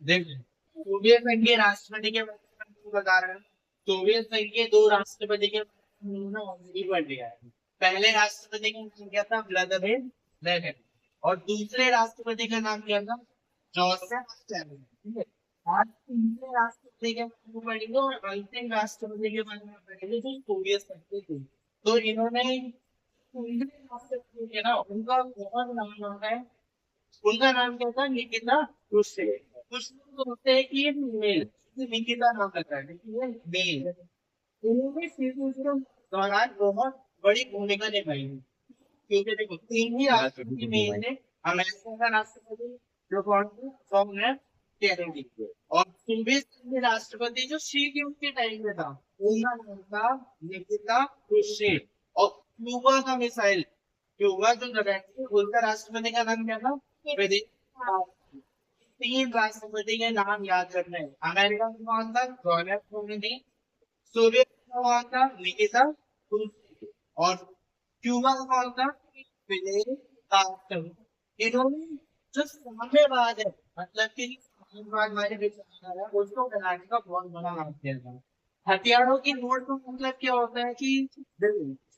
देखिए, सोवियत संघ के राष्ट्रपति के बारे में आपको बता रहे हैं। सोवियत संघ के दो राष्ट्रपति के बारे में उन्होंने ऑलरेडी पढ़ लिया है। पहले राष्ट्रपति का नाम क्या था? Vladimir Lenin. और दूसरे राष्ट्रपति का नाम क्या था? Joseph Stalin. ठीक है। आज तीसरे राष्ट्रपति के बारे में पढ़ेंगे और अंतिम राष्ट्रपति के बारे में पढ़ेंगे जो सोवियत संघ के थे। तो इन्होंने तीसरे राष्ट्रपति के ना उनका बहुत नाम होता है। उनका नाम क्या था? निकिता क्रुश्चेव। कुछ लोग सोचते हैं कि ये मेल, निकिता नाम रखा है लेकिन ये मेल। उन्होंने सीजन के दौरान बहुत बड़ी भूमिका निभाई है। क्योंकि देखो, तीन ही राष्ट्रपति मेल थे। अमेरिका का राष्ट्रपति जो कौन थे? John F Kennedy. और सोवियत के राष्ट्रपति जो शी के टाइम में था, उनका नाम था निकिता क्रुश्चेव। और क्यूबा का मिसाइल, क्यूबा जो जगह थी, उसका राष्ट्रपति का नाम क्या था? तीन राष्ट्रपति के नाम याद रखने हैं। अमेरिका में कौन था? John F Kennedy. सोवियत में कौन था? निकिता क्रुश्चेव। और क्यूबा का कौन था? फिडेल कास्ट्रो। इन्होंने जो साम्यवाद है, मतलब कि साम्यवाद हमारे विचारधारा है, उसको बनाने का बहुत बड़ा हाथ दिया था। हथियारों की होड़ का मतलब क्या होता है कि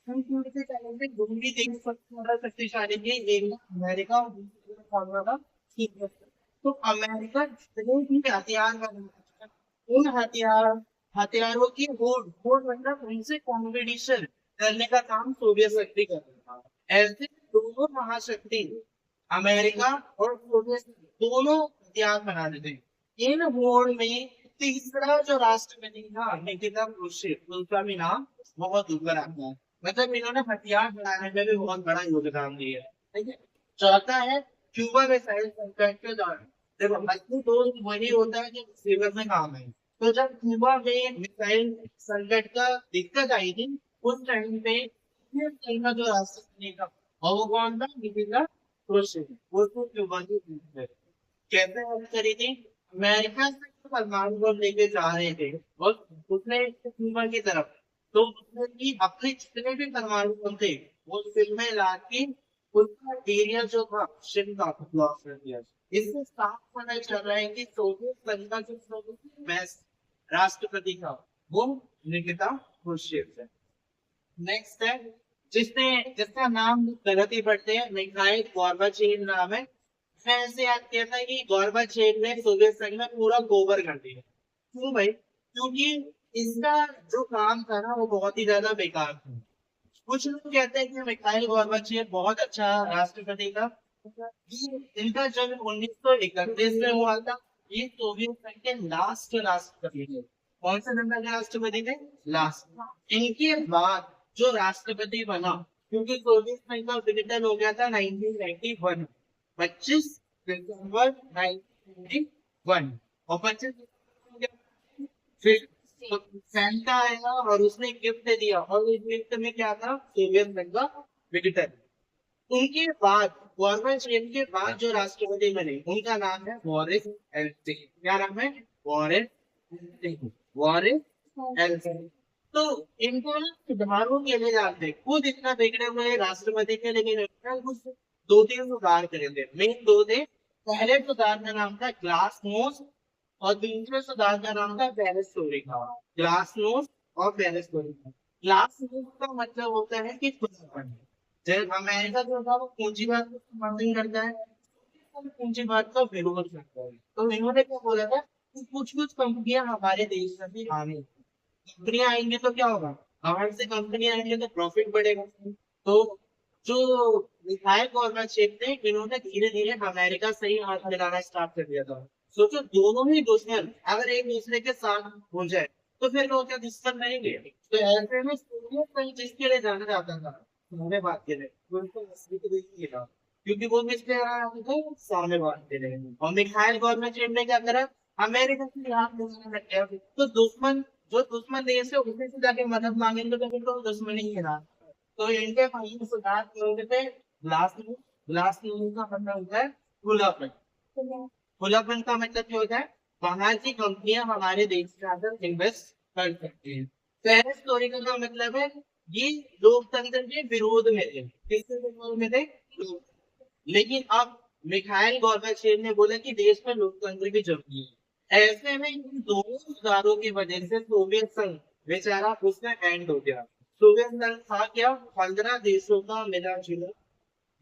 से पहले से दोनों देश सबसे ज्यादा शक्तिशाली थे, एक था अमेरिका और दूसरा था सोवियत। तो अमेरिका जितने भी हथियार बनाता है, उन हथियारों की होड़ होड़ मतलब उनसे कॉम्पिटिशन करने का काम सोवियत शक्ति कर रहा था। ऐसे दोनों महाशक्ति अमेरिका और सोवियत दोनों हथियार बना रहे थे। इन होड़ में तीसरा जो राष्ट्रपति था निकिता क्रुश्चेव, उनका भी नाम बहुत ऊपर आता है। मतलब इन्होंने हथियार बनाने में भी बहुत बड़ा योगदान दिया है। ठीक है। चौथा है क्यूबा मिसाइल संकट के दौरान। देखो, मजबूत दोस्त वही होता है जो मुसीबत में काम है। तो जब क्यूबा में मिसाइल संकट का दिक्कत आई थी, उस टाइम पे ये चीन का जो राष्ट्रपति था, और वो कौन था? निकिता क्रुश्चेव। वो तो क्यूबा की थी। कैसे हेल्प करी थी? अमेरिका से तो परमाणु बम लेके जा रहे थे और उसने क्यूबा की तरफ, तो उसने भी अपने जितने भी परमाणु बम थे वो शिप में ला के उसका एरिया जो था शिप का ब्लॉक कर दिया। इससे साफ पता चल रहा है कि सोवियत संघ का जो बेस्ट राष्ट्रपति था वो निकिता क्रुश्चेव है। नेक्स्ट है, जिसने जिसका नाम गलत ही पढ़ते हैं, मिखाइल गोर्बाचेव नाम है। मैं ऐसे याद किया था कि गोर्बाचेव ने सोवियत संघ में पूरा गोबर कर दिया। क्यों भाई? क्योंकि इसका जो काम था ना वो बहुत ही ज्यादा बेकार था। कुछ लोग कहते हैं कि मिखाइल गोर्बाचेव बहुत अच्छा राष्ट्रपति था। ये इनका जन्म 1931 में हुआ था। ये सोवियत संघ के लास्ट राष्ट्रपति थे। कौन से नंबर के राष्ट्रपति थे? लास्ट। इनके बाद जो राष्ट्रपति बना, क्योंकि सोवियत संघ का विघटन हो गया था 1991, 25 दिसंबर 1991। और 25 फिर सैंटा आया और उसने गिफ्ट दे दिया, और इस गिफ्ट में क्या था? सोवियत संघ का विघटन। उनके बाद, गोर्बाचेव के बाद जो राष्ट्रपति बने उनका नाम है बोरिस एल्त्सिन। क्या नाम है? बोरिस एल्त्सिन। बोरिस एल्त्सिन। तो इनको ना सुधारों के लिए जानते हैं। खुद इतना बिगड़े हुए राष्ट्रपति के, लेकिन इन्होंने कुछ दो तीन सुधार करे थे। मेन दो थे। पहले सुधार का नाम था ग्लास नोज, और दूसरे सुधार का नाम था पेरिस्टोरिका। ग्लास नोज और पेरिस्टोरिका। ग्लास नोज का मतलब होता है कि खुलापन। जब अमेरिका जो था वो पूंजीवाद को समर्थन करता है, वो पूंजीवाद का विरोध करता है। तो इन्होंने क्या बोला था कि कुछ कुछ कंपनियां हमारे देश में भी आने, कंपनियां आएंगे तो क्या होगा? बाहर से कंपनियां आएंगे तो प्रॉफिट बढ़ेगा। तो जो विधायक गोर्बाचेव थे, इन्होंने धीरे धीरे अमेरिका से ही हाथ मिलाना स्टार्ट कर दिया था। सोचो, दोनों ही दुश्मन अगर एक दूसरे के साथ हो जाए तो फिर लोग क्या दुश्मन रहेंगे? तो ऐसे में सोवियत संघ जिसके लिए जाना जाता था साम्यवाद के लिए, वो उनको असली के लिए ही था। क्योंकि वो किसके लिए थे? साम्यवाद के लिए। और मिखाइल गोर्बाचेव ने क्या करा? अमेरिका से हाथ मिलाना लग गया। तो दुश्मन, जो दुश्मन देश है उनसे से जाके मदद मांगेंगे तो फिर तो दुश्मन ही है ना। तो इनके पहले सुधार करोगे थे लास्ट में। लास्ट में का मतलब होता है खुलापन। खुलापन का मतलब क्या होता है? बाहर की कंपनियां हमारे देश के अंदर इन्वेस्ट कर सकती हैं। पेरिस्टोरिका का मतलब है ये लोकतंत्र के विरोध में थे। किसके विरोध में थे? लेकिन अब मिखाइल गोर्बाचेव ने बोला कि देश में लोकतंत्र की जरूरी है। ऐसे में इन दोनों सुधारों की वजह से सोवियत संघ बेचारा उसमें एंड हो गया। सोवियत संघ था क्या, 15 देशों का मिला जुला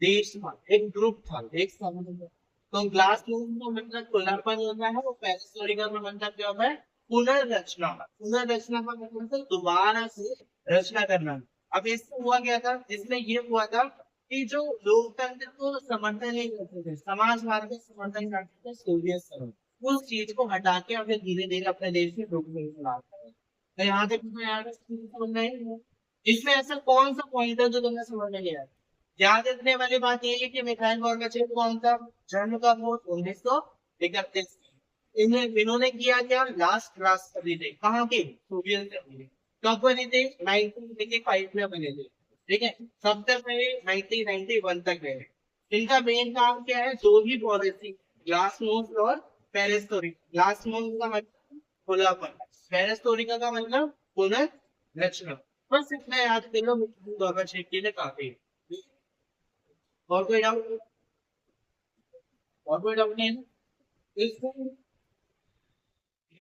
देश था, एक ग्रुप था, एक समूह था। तो ग्लास का मतलब खुलापन होता है, वो पेरिस्टोरिका का मतलब क्या होता है, पुनर्रचना। पुनर्रचना का मतलब है दोबारा से रचना करना। अब इससे हुआ क्या था, इसमें ये हुआ था कि जो लोकतंत्र को समर्थन नहीं करते थे, समाजवाद का समर्थन करते थे सोवियत संघ, उस चीज को हटा के अब धीरे धीरे अपने देश में लोकतंत्र लाता है। तो यहाँ तक तुम्हें यार समझ में आई है? इसमें ऐसा कौन सा पॉइंट है जो तुम्हें समझ में नहीं आया? याद रखने वाली बात ये है कि मिखाइल गोर्बाचेव कौन था, जन्म का वो 1931। इन्होंने किया क्या, लास्ट राष्ट्रपति थे कहाँ के, सोवियत संघ के। कब बने थे, 1985 में बने थे। ठीक है, कब तक रहे, 1991 तक रहे। इनका मेन काम क्या है, जो भी पॉलिसी, ग्लासनोस्ट और पेरिस्टोरिका। ग्लासनोस्ट का मतलब खुलापन, पेरिस्टोरिका का मतलब पुनर्रचना। बस इतना याद कर लो, मिखाइल गोर्बाचेव के लिए काफी है। और कोई डाउट, और कोई डाउट नहीं है इसको?